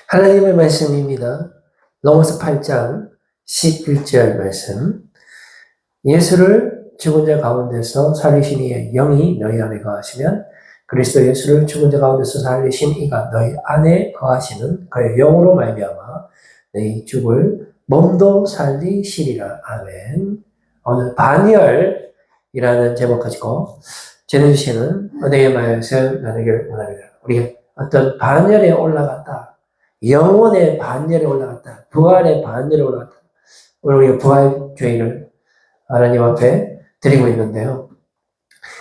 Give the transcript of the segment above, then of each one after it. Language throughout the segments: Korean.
하나님의 말씀입니다. 로마서 8장 11절 말씀. 예수를 죽은 자 가운데서 살리신 이의 영이 너희 안에 거하시면 그리스도 예수를 죽은 자 가운데서 살리신 이가 너희 안에 거하시는 그의 영으로 말미암아 너희 죽을 몸도 살리시리라. 아멘. 오늘 반열이라는 제목 가지고 전해주시는 은혜의 말씀 나누길 원합니다. 우리가 어떤 반열에 올라갔다. 영혼의 반열에 올라갔다. 부활의 반열에 올라갔다. 오늘 우리가 부활주의를 하나님 앞에 드리고 있는데요.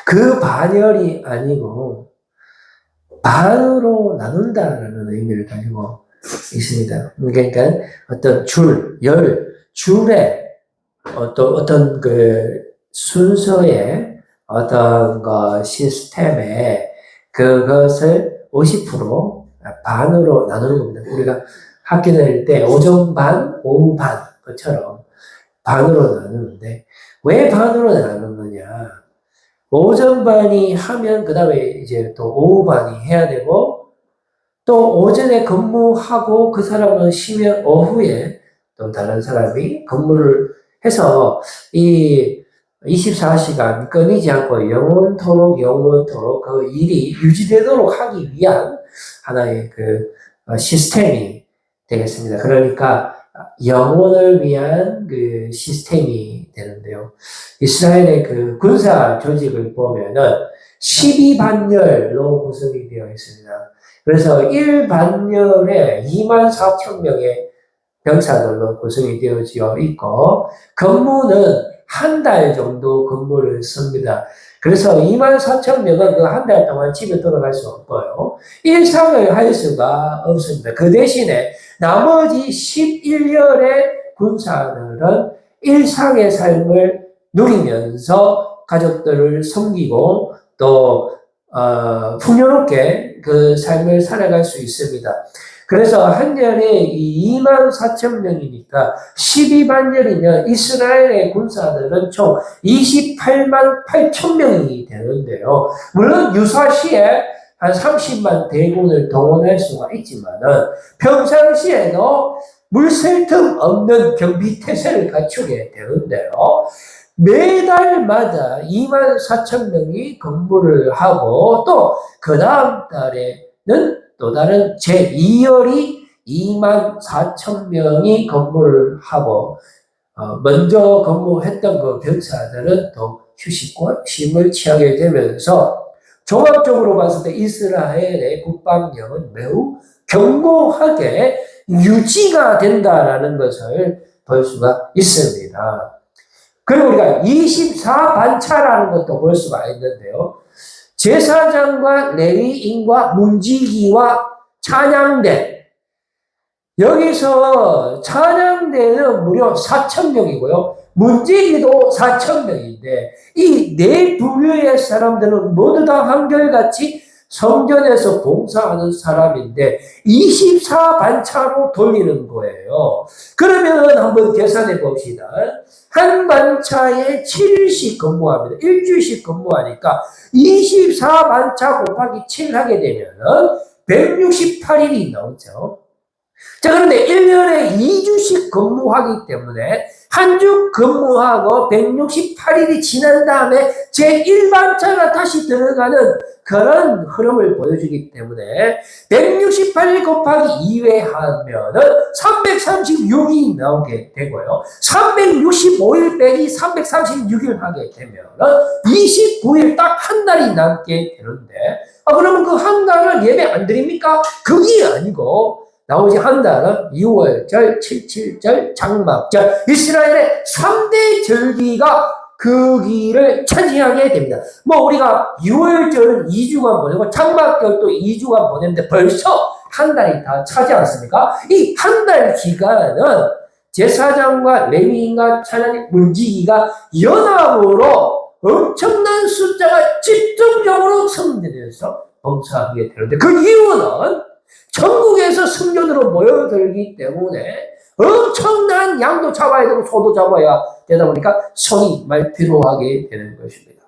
그 반열이 아니고 반으로 나눈다라는 의미를 가지고 있습니다. 그러니까 어떤 줄에 어떤 그 순서의 어떤 그 시스템에 그것을 50% 반으로 나누는 겁니다. 우리가 학교 다닐 때 오전 반, 오후 반, 그처럼 반으로 나누는데, 왜 반으로 나누느냐? 오전 반이 하면, 그 다음에 이제 또 오후 반이 해야 되고, 또 오전에 근무하고 그 사람은 쉬면 오후에 또 다른 사람이 근무를 해서 이 24시간 끊이지 않고 영원토록 그 일이 유지되도록 하기 위한 하나의 그 시스템이 되겠습니다. 그러니까 영혼을 위한 그 시스템이 되는데요. 이스라엘의 그 군사 조직을 보면은 12반열로 구성이 되어 있습니다. 그래서 1반열에 24,000명의 병사들로 구성이 되어져 있고, 근무는 한 달 정도 근무를 씁니다. 그래서 24,000명은 그 한 달 동안 집에 돌아갈 수 없고요. 일상을 할 수가 없습니다. 그 대신에 나머지 11열의 군사들은 일상의 삶을 누리면서 가족들을 섬기고 또 풍요롭게 그 삶을 살아갈 수 있습니다. 그래서 한 년에 24,000명이니까 12반열이면 이스라엘의 군사들은 총 28만 8,000명이 되는데요. 물론 유사시에 한 30만 대군을 동원할 수가 있지만은 평상시에도 물샐 틈 없는 경비태세를 갖추게 되는데요. 매달마다 24,000명이 근무를 하고 또 그 다음 달에는 또 다른 제2열이 24,000명이 근무를 하고 먼저 근무했던 그 병사들은 또 휴식과 쉼을 취하게 되면서 종합적으로 봤을 때 이스라엘의 국방력은 매우 견고하게 유지가 된다라는 것을 볼 수가 있습니다. 그리고 우리가 24반차라는 것도 볼 수가 있는데요. 제사장과 레위인과 문지기와 찬양대. 여기서 찬양대는 무려 4,000명이고요. 문지기도 4,000명인데 이 네 부류의 사람들은 모두 다 한결같이 성전에서 봉사하는 사람인데 24반차로 돌리는 거예요. 그러면 한번 계산해 봅시다. 한 반차에 7일씩 근무합니다. 일주일씩 근무하니까 24반차 곱하기 7 하게 되면은 168일이 나오죠. 자, 그런데 1년에 2주씩 근무하기 때문에 한 주 근무하고 168일이 지난 다음에 제1반차가 다시 들어가는 그런 흐름을 보여주기 때문에 168일 곱하기 2회 하면은 336이 나오게 되고요. 365일 빼기 336일 하게 되면은 29일 딱 한 달이 남게 되는데, 그러면 그 한 달은 예배 안 드립니까? 그게 아니고 나머지 한 달은 6월절, 77절, 장막절, 이스라엘의 3대 절기가 그 길을 차지하게 됩니다. 우리가 6월절은 2주간 보내고 장막절도 2주간 보냈는데 벌써 한 달이 다 차지 않습니까? 이 한 달 기간은 제사장과 레위인과 찬양의 문지기가 연합으로 엄청난 숫자가 집중적으로 성전에서 봉사하게 되는데, 그 이유는 전국에서 성전으로 모여들기 때문에 엄청난 양도 잡아야 되고 소도 잡아야 되다 보니까 성이 많이 필요하게 되는 것입니다.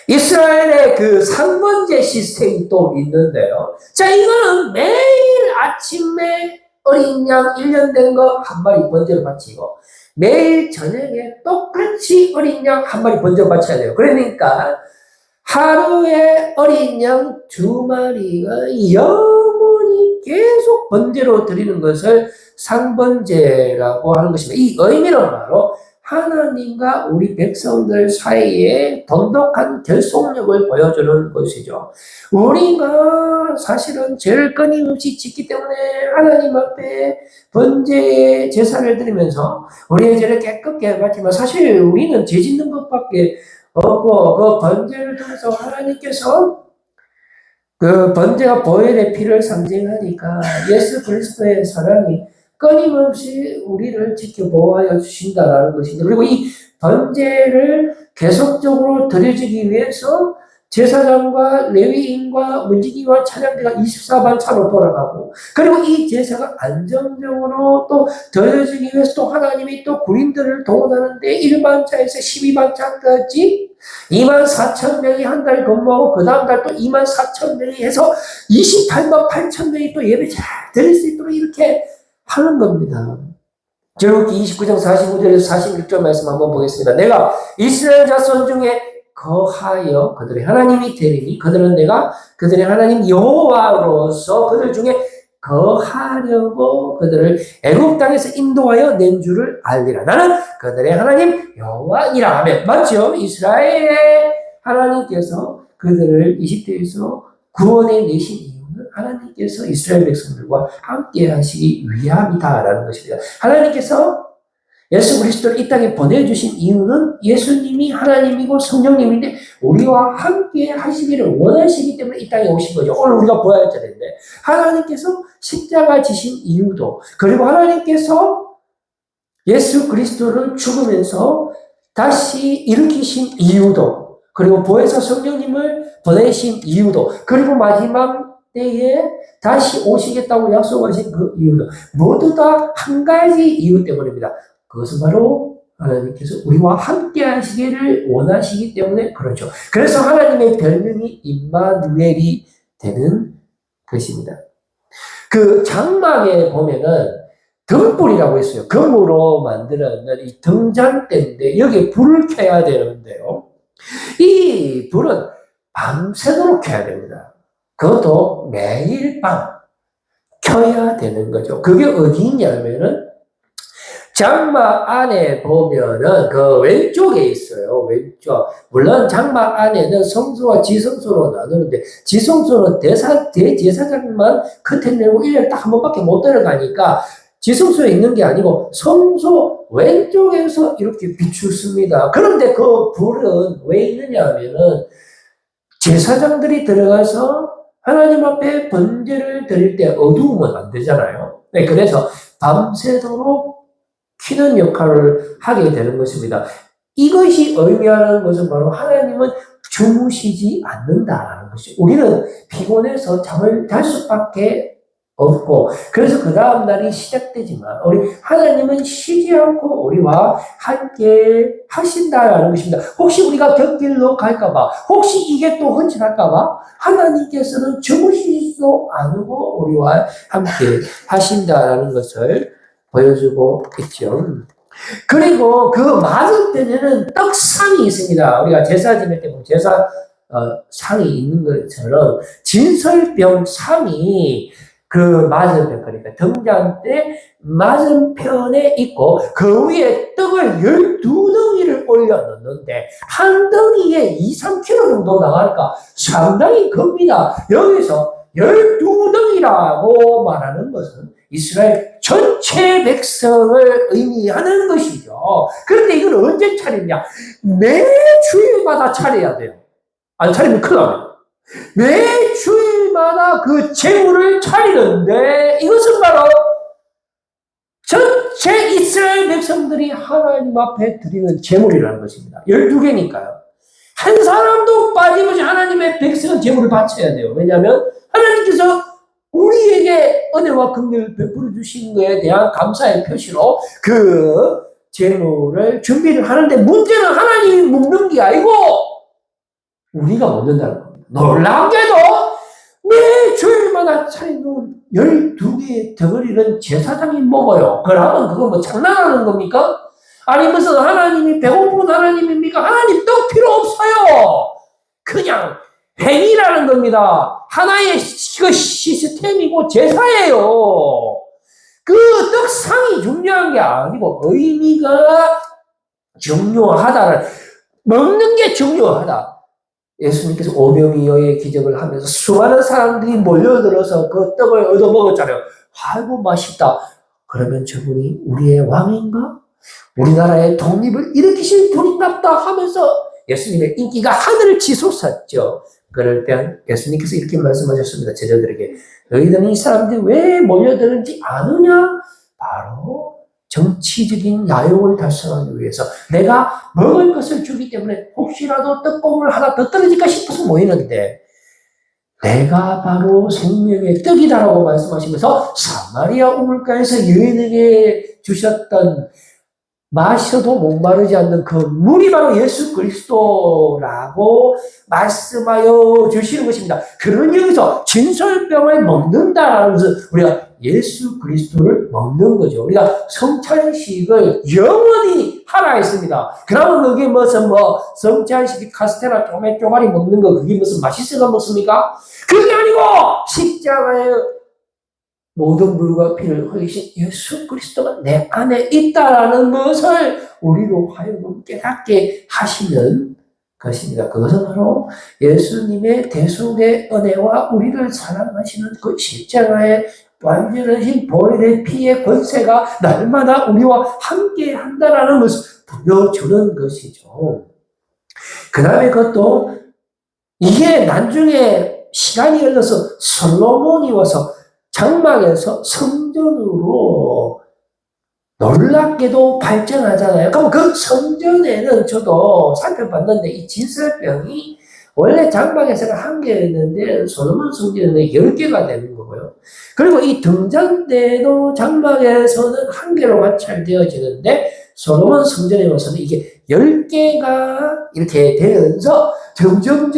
이스라엘의 그 상번제 시스템이 또 있는데요. 자, 이거는 매일 아침에 어린 양 1년 된 거 한 마리 번제로 바치고, 매일 저녁에 똑같이 어린 양 한 마리 번제로 바쳐야 돼요. 그러니까, 하루에 어린 양 2마리가 영원히 계속 번제로 드리는 것을 상번제라고 하는 것입니다. 이 의미는 바로 하나님과 우리 백성들 사이에 돈독한 결속력을 보여주는 것이죠. 우리가 사실은 죄를 끊임없이 짓기 때문에 하나님 앞에 번제의 제사를 드리면서 우리의 죄를 깨끗게 받지만 사실 우리는 죄 짓는 것밖에 없고 그 번제를 통해서 하나님께서 그 번제가 보혈의 피를 상징하니까 예수 그리스도의 사랑이 끊임없이 우리를 지켜보아여 주신다라는 것입니다. 그리고 이 번제를 계속적으로 드려지기 위해서 제사장과 레위인과 문지기와 찬양대가 24반 차로 돌아가고, 그리고 이 제사가 안정적으로 또 드려지기 위해서 또 하나님이 또 군인들을 동원하는데 1반차에서 12반차까지 24,000명이 한 달 근무하고 그 다음 달 또 24,000명이 해서 28만 8천 명이 또 예배 잘 드릴 수 있도록 이렇게 하는 겁니다. 제로기 29장 45절에서 46절 말씀 한번 보겠습니다. 내가 이스라엘 자손 중에 거하여 그들의 하나님이 되리니 그들은 내가 그들의 하나님 여호와로서 그들 중에 거하려고 그들을 애굽 땅에서 인도하여 낸 줄을 알리라. 나는 그들의 하나님 여호와이라 하면, 맞죠? 이스라엘의 하나님께서 그들을 이집트에서 구원해 내신 이유는 하나님께서 이스라엘 백성들과 함께 하시기 위함이다라는 것입니다. 하나님께서 예수 그리스도를 이 땅에 보내주신 이유는 예수님이 하나님이고 성령님인데 우리와 함께 하시기를 원하시기 때문에 이 땅에 오신 거죠. 오늘 우리가 보아야 할 텐데 하나님께서 십자가 지신 이유도, 그리고 하나님께서 예수 그리스도를 죽으면서 다시 일으키신 이유도, 그리고 보혜사 성령님을 보내신 이유도, 그리고 마지막 때에 다시 오시겠다고 약속하신 그 이유도, 모두 다 한 가지 이유 때문입니다. 그것은 바로 하나님께서 우리와 함께 하시기를 원하시기 때문에 그렇죠. 그래서 하나님의 별명이 임마누엘이 되는 것입니다. 그 장막에 보면은 등불이라고 했어요. 금으로 만들어낸 이 등잔대인데 여기에 불을 켜야 되는데요. 이 불은 밤새도록 켜야 됩니다. 그것도 매일 밤 켜야 되는 거죠. 그게 어디 있냐면은 장막 안에 보면은 그 왼쪽에 있어요. 왼쪽. 물론 장막 안에는 성소와 지성소로 나누는데 지성소는 대제사장만 커튼 내고 1년에 딱 한 번밖에 못 들어가니까 지성소에 있는 게 아니고 성소 왼쪽에서 이렇게 비추습니다. 그런데 그 불은 왜 있느냐 하면은 제사장들이 들어가서 하나님 앞에 번제를 드릴 때 어두우면 안 되잖아요. 네, 그래서 밤새도록 켜는 역할을 하게 되는 것입니다. 이것이 의미하는 것은 바로 하나님은 주무시지 않는다라는 것이죠. 우리는 피곤해서 잠을 잘 수밖에 없고, 그래서 그 다음 날이 시작되지만 우리 하나님은 쉬지 않고 우리와 함께 하신다라는 것입니다. 혹시 우리가 곁길로 갈까봐, 혹시 이게 또 헌칠할까봐 하나님께서는 주무시지도 않고 우리와 함께 하신다라는 것을 보여주고 있죠. 그리고 그 맞은편에는 떡상이 있습니다. 우리가 제사 지낼 때 보면 제사 상이 있는 것처럼 진설병 상이 그 맞은편, 그러니까 등잔대 맞은편에 있고 그 위에 떡을 12덩이를 올려놓는데 한 덩이에 2-3kg 정도 나갈까 상당히 큽니다. 여기서 12덩이라고 말하는 것은 이스라엘 전체 백성을 의미하는 것이죠. 그런데 이걸 언제 차리냐? 매 주일마다 차려야 돼요. 안 차리면 큰일 납니다. 매 주일마다 그 제물을 차리는데 이것은 바로 전체 이스라엘 백성들이 하나님 앞에 드리는 제물이라는 것입니다. 12개니까요. 한 사람도 빠짐없이 하나님의 백성은 제물을 바쳐야 돼요. 왜냐하면 하나님께서 우리에게 은혜와 긍휼을 베풀어 주신 것에 대한 감사의 표시로 그 제물을 준비를 하는데 문제는 하나님이 먹는 게 아니고 우리가 먹는다는 겁니다. 놀랍게도 매 주일마다 차려놓은 12개의 덩어리는 제사장이 먹어요. 그러면 그거 뭐 장난하는 겁니까? 아니 무슨 하나님이 배고픈 하나님입니까? 하나님 떡 필요 없어요. 그냥 행위라는 겁니다. 하나의 그 시스템이고 제사예요. 그 떡상이 중요한 게 아니고 의미가 중요하다는, 먹는 게 중요하다. 예수님께서 오병이어의 기적을 하면서 수많은 사람들이 몰려들어서 그 떡을 얻어 먹었잖아요. 아이고 맛있다. 그러면 저분이 우리의 왕인가? 우리나라의 독립을 일으키실 분인갑다 하면서 예수님의 인기가 하늘을 치솟았죠. 그럴 때 예수님께서 이렇게 말씀하셨습니다. 제자들에게, 너희들은 이 사람들이 왜 몰려드는지 아느냐? 바로 정치적인 야욕을 달성하기 위해서 내가 먹을 것을 주기 때문에 혹시라도 떡고물 하나 더 떨어질까 싶어서 모이는데, 내가 바로 생명의 떡이다라고 말씀하시면서 사마리아 우물가에서 여인에게 주셨던 마셔도 목마르지 않는 그 물이 바로 예수 그리스도라고 말씀하여 주시는 것입니다. 그런 의미에서 진설병을 먹는다라는 것은 우리가 예수 그리스도를 먹는 거죠. 우리가 성찬식을 영원히 하라 했습니다. 그러면 그게 무슨 성찬식 카스테라 쪼매쪼가리 먹는 거 그게 무슨 맛있어서 먹습니까? 그게 아니고 십자가에 모든 물과 피를 흘리신 예수 그리스도가 내 안에 있다라는 것을 우리로 하여금 깨닫게 하시는 것입니다. 그것은 바로 예수님의 대속의 은혜와 우리를 사랑하시는 그 십자가의 완전하신 보혈의 피의 권세가 날마다 우리와 함께 한다라는 것을 보여주는 것이죠. 그 다음에 그것도 이게 나중에 시간이 흘러서 솔로몬이 와서 장막에서 성전으로 놀랍게도 발전하잖아요. 그럼 그 성전에는 저도 살펴봤는데 이 진설병이 원래 장막에서는 1개였는데 솔로몬 성전에는 10개가 되는 거고요. 그리고 이 등잔대도 장막에서는 1개로 관찰되어지는데 솔로몬 성전에 와서는 이게 10개가 이렇게 되면서 점점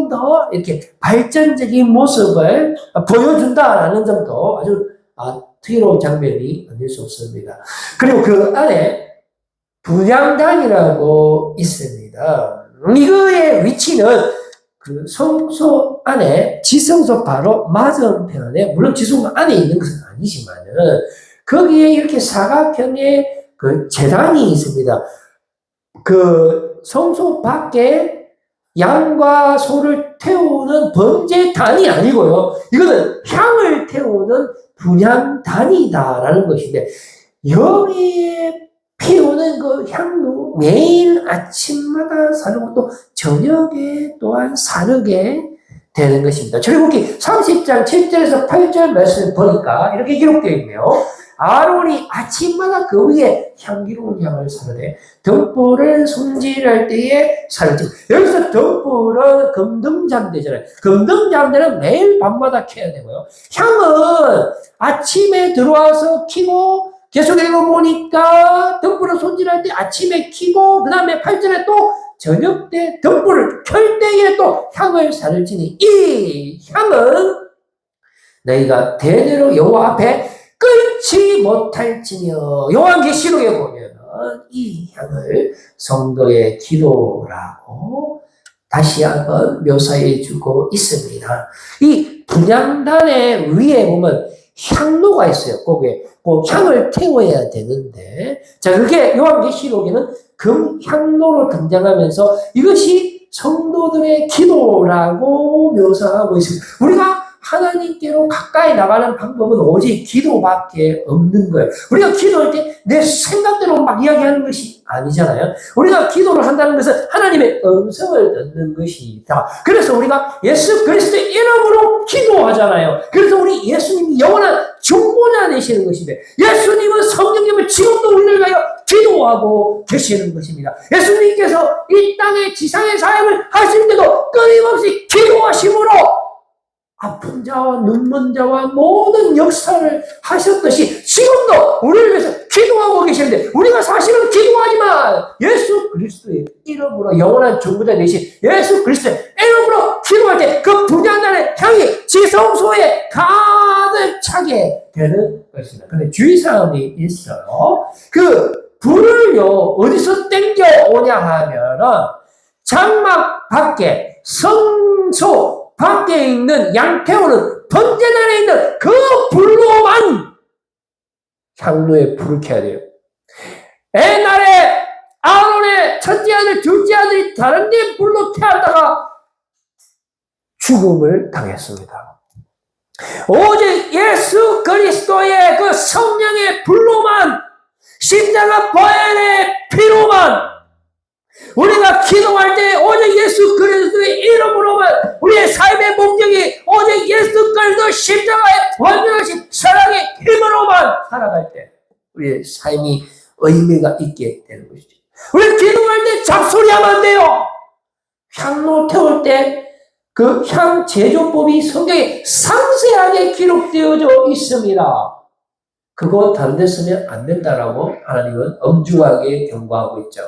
더 이렇게 발전적인 모습을 보여준다라는 점도 아주 특이로운 장면이 아닐 수 없습니다. 그리고 그 안에 분향단이라고 있습니다. 이거의 위치는 그 성소 안에 지성소 바로 맞은편에, 물론 지성소 안에 있는 것은 아니지만은 거기에 이렇게 사각형의 그 제단이 있습니다. 그 성소 밖에 양과 소를 태우는 번제단이 아니고요. 이거는 향을 태우는 분향단이다라는 것인데, 여기에 피우는 그 향도 매일 아침마다 사르고 또 저녁에 또한 사르게 되는 것입니다. 출애굽기 30장 7절에서 8절 말씀을 보니까 이렇게 기록되어 있네요. 아론이 아침마다 그 위에 향기로운 향을 사르되 등불을 손질할 때에 사르지. 여기서 등불은 금등잔대잖아요. 금등잔대는 매일 밤마다 켜야 되고요. 향은 아침에 들어와서 켜고 계속 읽어보니까 등불을 손질할 때 아침에 켜고 그 다음에 8절에 또 저녁 때 등불을 켤 때에 또 향을 사르지니 이 향은 너희가 대대로 여호와 앞에 끊지 못할지며. 요한계시록에 보면 이 향을 성도의 기도라고 다시 한번 묘사해 주고 있습니다. 이 분향단의 위에 보면 향로가 있어요. 거기에 그 향을 태워야 되는데, 자, 그게 요한계시록에는 금향로로 등장하면서 이것이 성도들의 기도라고 묘사하고 있습니다. 우리가 하나님께로 가까이 나가는 방법은 오직 기도밖에 없는 거예요. 우리가 기도할 때 내 생각대로 막 이야기하는 것이 아니잖아요. 우리가 기도를 한다는 것은 하나님의 음성을 듣는 것이다. 그래서 우리가 예수 그리스도의 이름으로 기도하잖아요. 그래서 우리 예수님이 영원한 중보자 되시는 것인데, 예수님은 성령님을 지금도 우리를 위하여 기도하고 계시는 것입니다. 예수님께서 이 땅의 지상의 사역을 하시는데도 끊임없이 기도하심으로 아픈 자와 눈먼 자와 모든 역사를 하셨듯이 지금도 우리를 위해서 기도하고 계시는데 우리가 사실은 기도하지만 예수 그리스도의 이름으로 영원한 중보자 되신 예수 그리스도의 이름으로 기도할 때 그 분양단의 향이 지성소에 가득 차게 되는 것입니다. 근데 주의사항이 있어요. 그 불을요 어디서 땡겨 오냐 하면은 장막 밖에 성소 밖에 있는 양태우는 번제단에 있는 그 불로만 향로에 불을 켜야 돼요. 옛날에 아론의 첫째 아들, 둘째 아들이 다른 데 불로 태웠다가 죽음을 당했습니다. 오직 예수 그리스도의 그 성령의 불로만, 십자가 보혈의 피로만, 우리가 기도할 때 오직 예수 그리스도의 이름으로만 우리의 삶의 목적이 오직 예수 그리스도 십자가의 완전하신 사랑의 힘으로만 살아갈 때 우리의 삶이 의미가 있게 되는 것이죠. 우리 기도할 때 잡소리하면 안 돼요. 향로 태울 때 그 향 제조법이 성경에 상세하게 기록되어져 있습니다. 그거 다른 데 쓰면 안 된다라고 하나님은 엄중하게 경고하고 있죠.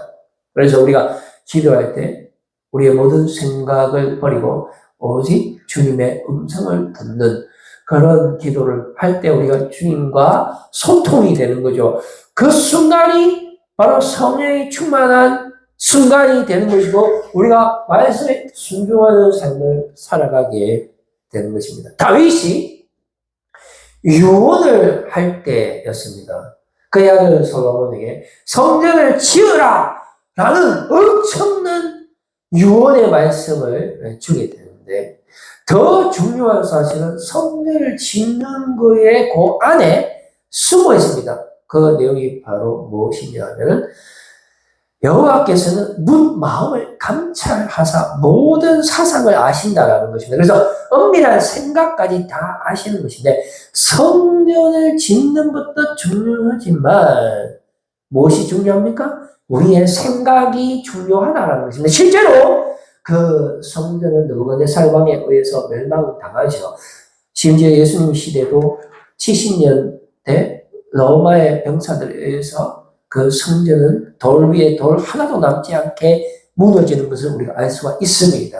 그래서 우리가 기도할 때 우리의 모든 생각을 버리고 오직 주님의 음성을 듣는 그런 기도를 할 때 우리가 주님과 소통이 되는 거죠. 그 순간이 바로 성령이 충만한 순간이 되는 것이고 우리가 말씀에 순종하는 삶을 살아가게 되는 것입니다. 다윗이 유언을 할 때였습니다. 그의 아들 솔로몬에게 성전을 지으라 라는 엄청난 유언의 말씀을 주게 되는데 더 중요한 사실은 성전을 짓는 거에 그 안에 숨어 있습니다. 그 내용이 바로 무엇이냐 하면 여호와께서는 문 마음을 감찰하사 모든 사상을 아신다라는 것입니다. 그래서 엄밀한 생각까지 다 아시는 것인데 성전을 짓는 것도 중요하지만 무엇이 중요합니까? 우리의 생각이 중요하다라는 것입니다. 실제로 그 성전은 느부갓네살 왕에 의해서 멸망당하죠. 심지어 예수님 시대도 70년대 로마의 병사들에 의해서 그 성전은 돌 위에 돌 하나도 남지 않게 무너지는 것을 우리가 알 수가 있습니다.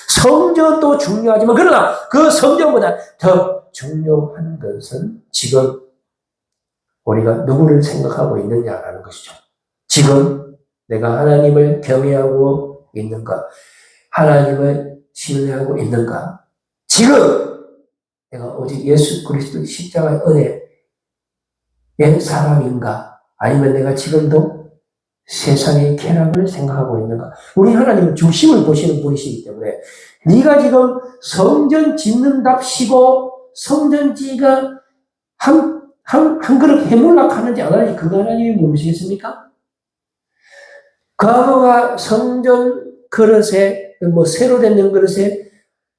성전도 중요하지만 그러나 그 성전보다 더 중요한 것은 지금 우리가 누구를 생각하고 있느냐라는 것이죠. 지금 내가 하나님을 경외하고 있는가? 하나님을 신뢰하고 있는가? 지금 내가 오직 예수 그리스도 십자가의 은혜의 사람인가? 아니면 내가 지금도 세상의 쾌락을 생각하고 있는가? 우리 하나님은 중심을 보시는 분이시기 때문에 네가 지금 성전 짓는답시고 성전지가 한 그릇 해물락 하는지 안 하는지 그거 하나님이 모르시겠습니까? 과거가 성전 그릇에 새로 된 그릇에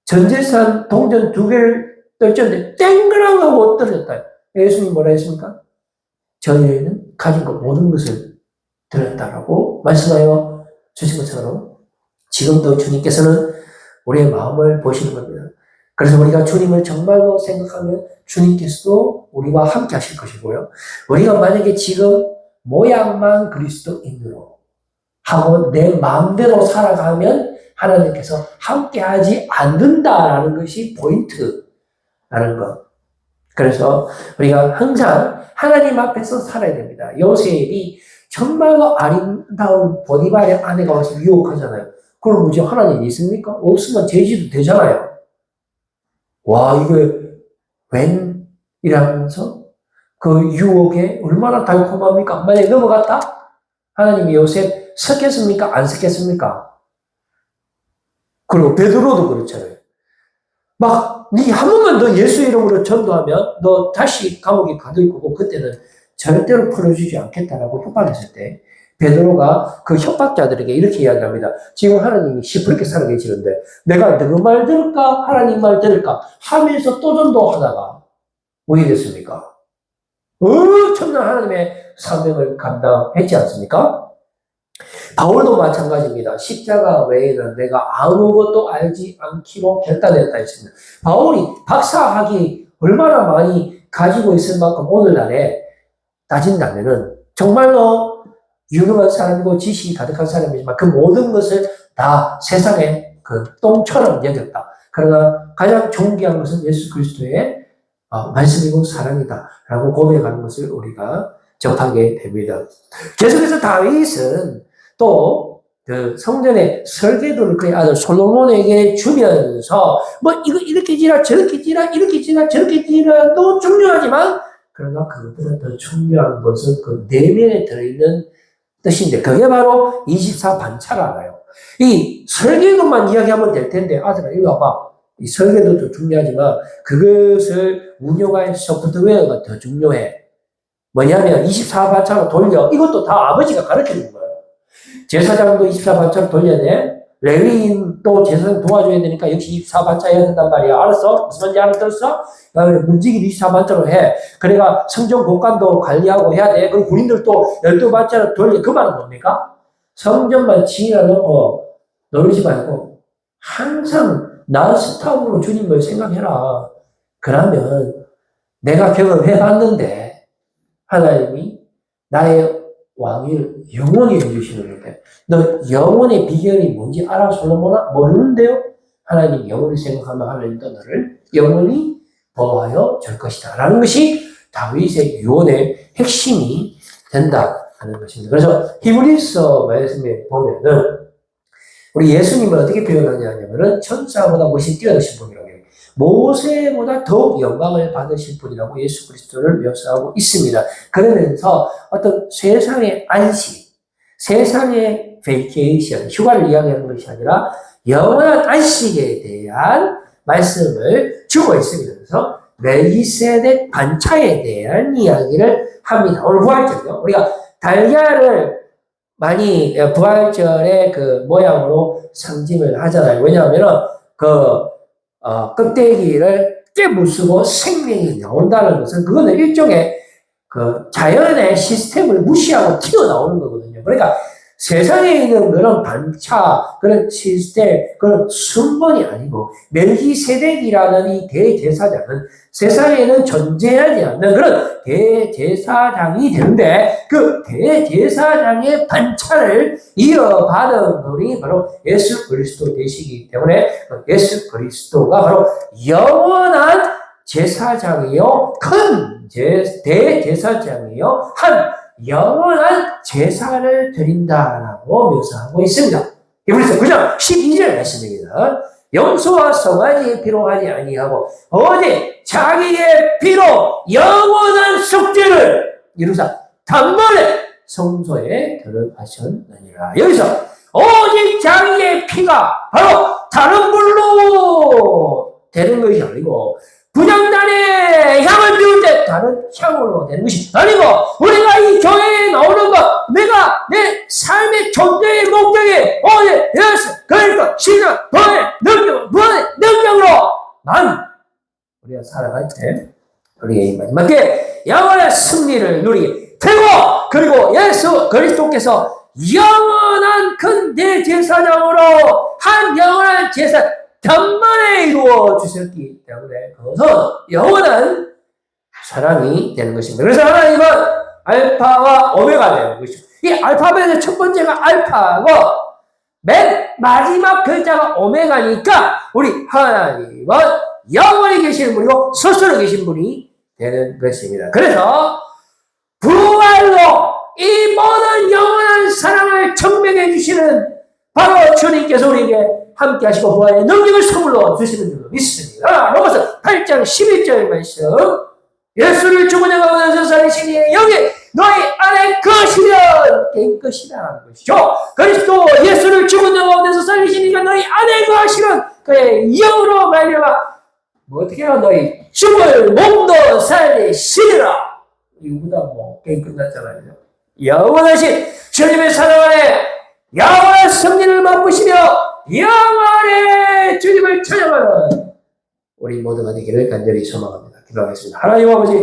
전재산 동전 2개를 떨쳤는데 땡그랑 하고 떨어졌다. 예수님 뭐라 했습니까? 저희는 가진 것 모든 것을 드렸다라고 말씀하여 주신 것처럼 지금도 주님께서는 우리의 마음을 보시는 겁니다. 그래서 우리가 주님을 정말로 생각하면 주님께서도 우리와 함께 하실 것이고요. 우리가 만약에 지금 모양만 그리스도인으로 하고 내 마음대로 살아가면 하나님께서 함께 하지 않는다라는 것이 포인트라는 것. 그래서 우리가 항상 하나님 앞에서 살아야 됩니다. 요셉이 정말로 아름다운 보디발의 아내가 와서 유혹하잖아요. 그럼 이제 하나님이 있습니까? 없으면 제지도 되잖아요. 와, 이게 웬이라면서 그 유혹에 얼마나 달콤합니까? 만약에 넘어갔다? 하나님이 요셉 섞였습니까? 안 섞였습니까? 그리고 베드로도 그렇잖아요. 네 한 번만 너 예수 이름으로 전도하면 너 다시 감옥에 가둘 거고 그때는 절대로 풀어주지 않겠다라고 협박했을 때 베드로가 그 협박자들에게 이렇게 이야기합니다. 지금 하나님이 시퍼렇게 살아계시는데 내가 누구 말 들을까 하나님 말 들을까 하면서 또 전도하다가 왜 이랬습니까? 엄청난 하나님의 사명을 감당했지 않습니까? 바울도 마찬가지입니다. 십자가 외에는 내가 아무것도 알지 않기로 결단했다 했습니다. 바울이 박사학위 얼마나 많이 가지고 있을 만큼 오늘날에 따진다면은 정말로 유능한 사람이고 지식이 가득한 사람이지만 그 모든 것을 다 세상의 그 똥처럼 여겼다. 그러나 가장 존귀한 것은 예수 그리스도의 말씀이고 사랑이다라고 고백하는 것을 우리가 접하게 됩니다. 계속해서 다윗은 또 그 성전의 설계도를 그의 아들 솔로몬에게 주면서 뭐 이거 이렇게 지라 저렇게 지라 이렇게 지라 저렇게 지라도 중요하지만 그러나 그것보다 더 중요한 것은 그 내면에 들어있는 뜻인데 그게 바로 24반차라 알아요. 이 설계도만 이야기하면 될 텐데 아들아 이리 와봐. 이 설계도도 중요하지만 그것을 운용할 소프트웨어가 더 중요해. 뭐냐면 24반차로 돌려. 이것도 다 아버지가 가르쳐준 거예요. 제사장도 24반차로 돌려야 돼. 레위인도 제사장 도와줘야 되니까 역시 24반차 해야 된단 말이야. 알았어? 무슨 말인지 알았어? 문지기도 24반차로 해. 그래가 성전 곳간도 관리하고 해야 돼. 그리고 군인들도 12반차로 돌려. 그 말은 뭡니까? 성전만 지으려 놓고 노리지 말고 항상 나스탑으로 주님을 생각해라. 그러면 내가 경험해봤는데 하나님이 나의 왕위를 영원히 해주시는 거예요. 너 영원의 비결이 뭔지 알아 솔로몬아? 모르는데요? 하나님 영원히 생각하면 하나님도 너를 영원히 보호하여 줄 것이다. 라는 것이 다윗의 유언의 핵심이 된다 하는 것입니다. 그래서 히브리서 말씀에 보면은 우리 예수님을 어떻게 표현하냐면은 천사보다 훨씬 뛰어나신 분이라고 해요. 모세보다 더욱 영광을 받으실 분이라고 예수 그리스도를 묘사하고 있습니다. 그러면서 어떤 세상의 안식, 세상의 베이케이션, 휴가를 이야기하는 것이 아니라 영원한 안식에 대한 말씀을 주고 있습니다. 그래서 멜기세덱 반차에 대한 이야기를 합니다. 오늘 부활절이요. 우리가 달걀을 많이 부활절의 그 모양으로 상징을 하잖아요. 왜냐하면 껍데기를 깨부수고 생명이 나온다는 것은 그거는 일종의 그 자연의 시스템을 무시하고 튀어나오는 거거든요. 그러니까 세상에 있는 그런 반차, 그런 시스템, 그런 순번이 아니고 멜기세덱이라는 이 대제사장은 세상에는 존재하지 않는 그런 대제사장이 되는데 그 대제사장의 반차를 이어받은 분이 바로 예수 그리스도 되시기 때문에 예수 그리스도가 바로 영원한 제사장이요 큰 대제사장이요 한 영원한 제사를 드린다라고 묘사하고 있습니다. 그래서 그냥 12절 말씀입니다. 염소와 송아지의 피로 하지 아니하고 오직 자기의 피로 영원한 속죄를 이루사 단번에 성소에 들어가셨느니라. 여기서 오직 자기의 피가 바로 다른 불로 되는 것이 아니고 분향단에 향을 피울 때 다른 향으로 되는 것이 아니고 우리가 이 교회에 나오는 것 내가 내 삶의 존재의 목적이 오직 예수 그리스도 신앙 부활의 능력으로 우리가 살아갈 때 우리의 마지막에 영원한 승리를 누리게 되고 그리고 예수 그리스도께서 영원한 큰 대제사장으로 한 영원한 제사 단번에 이루어 주셨기 때문에 그것은 영원한 사랑이 되는 것입니다. 그래서 하나님은 알파와 오메가 되는 것이죠. 이 알파벳의 첫 번째가 알파고 맨 마지막 글자가 오메가니까 우리 하나님은 영원히 계시는 분이고 스스로 계신 분이 되는 것입니다. 그래서 부활로 이 모든 영원한 사랑을 증명해 주시는 바로 주님께서 우리에게 함께 하시고 부활의 능력을 선물로 주시는 줄로 믿습니다. 로마서 8장 11절 말씀 예수를 죽은 자가 가운데서 살리시니 여기 너희 안에 거하시면 깨끗이라는 것이죠. 그리스도 예수를 죽은 자가 가운데서 살리시니까 너희 안에 거하시는 그의 영으로 말미암아 어떻게 해요? 너희 죽을 몸도 살리시리라. 이거보다 깨끗났잖아요. 영원하신 주님의 사랑 안에 영원한 승리를 맛보시며 영원의 주님을 찬양하는 우리 모두가 되기를 간절히 소망합니다. 기도하겠습니다. 하나님 아버지